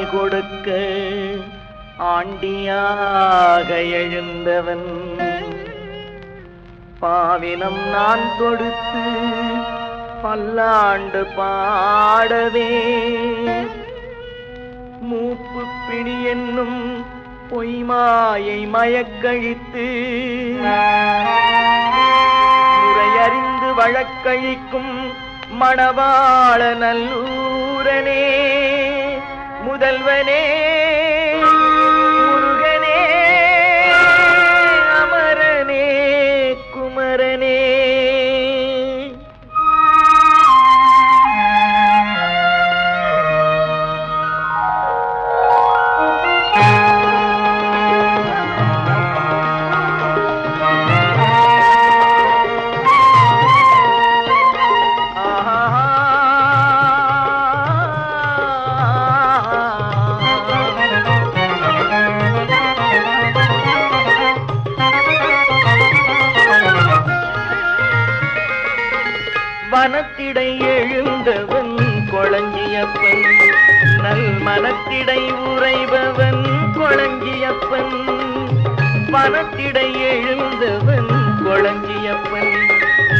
பால் கொடுக்க ஆண்டியாக எழுந்தவன். பாவினம் நான் தொடுத்து பல்லாண்டு பாடவே மூப்பு பிணி என்னும் பொய்மாயை மயக்கழித்து முறையறிந்து வழக்கழிக்கும் மணவாள நல்லூரனே முதல்வனே முருகனே அமரனே குமரனே. வனத்திடை எழுந்தவன் கொளஞ்சியப்பன், நல் மனத்திடை உறைபவன் கொளஞ்சியப்பன். வனத்திடை எழுந்தவன் கொளஞ்சியப்பன்,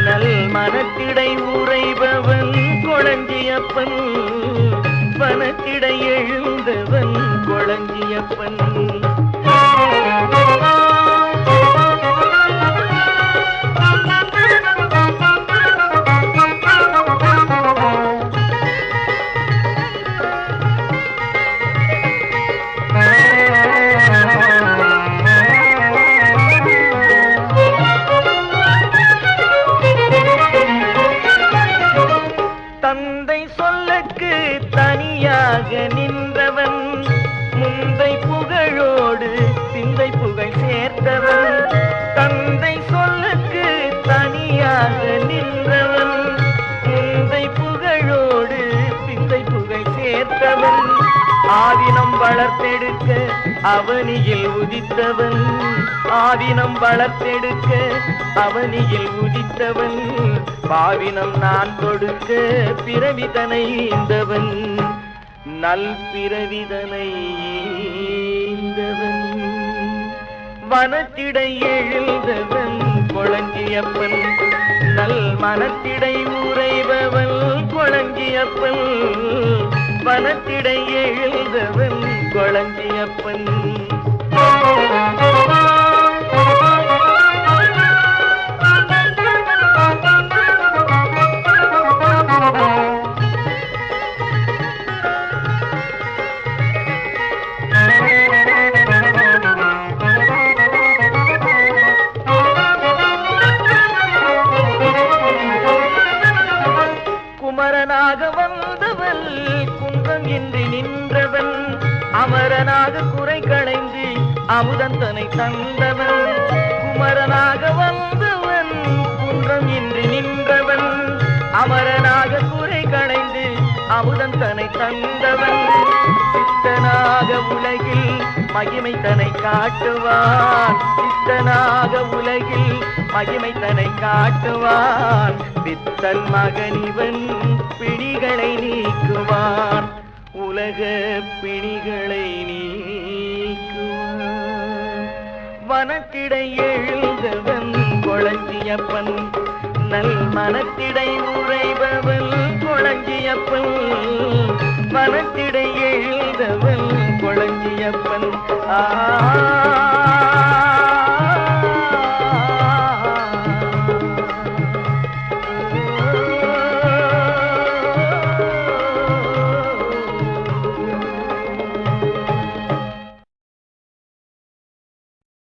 நல் மனத்திடை உறைபவன் கொளஞ்சியப்பன். வனத்திடை எழுந்தவன் கொளஞ்சியப்பன். தந்தை சொல்லுக்கு தனியாக நின்றவன், முந்தை புகழோடு சிந்தை புகழ் சேர்த்தவன். தந்தை சொல்லுக்கு தனியாக நின்றவன், முந்தை புகழோடு சிந்தை புகழ் சேர்த்தவன். ஆவினம் வளர்த்தெடுக்க அவனியில் உதித்தவன், ஆவினம் வளர்த்தெடுக்க அவனியில் உதித்தவன். பாவினம் நான் தொடுக்க பிறவிதனை ஈந்தவன், நல் பிறவிதனை ஈந்தவன். வனத்திடை எழுந்தவன் கொளஞ்சியப்பன், நல் மனத்திடை உறைபவன் கொளஞ்சியப்பன். வனத்திடை எழுந்தவன் கொளஞ்சியப்பன். குமரனாக வந்தவன் குன்றம் இன்றி நின்றவன், அமரனாக குறை களைந்து அமுதந்தனை தந்தவன். குமரனாக வந்தவன் குன்றம் இன்றி நின்றவன், அமரனாக குறை களைந்து அமுதந்தனை தந்தவன். சித்தனாக உலகில் மகிமை தனை காட்டுவான், சித்தனாக உலகில் மகிமை தனை காட்டுவான். பித்தன் மகனிவன் பிணிகளை நீக்குவான், உலக பிணிகளை நீக்குவான். வனத்திடை எழுந்தவன் கொளஞ்சியப்பன், நல் மனத்திடை உறைபவன் கொளஞ்சியப்பன். வனத்திடை எழுந்தவன் கொளஞ்சியப்பன். ஆ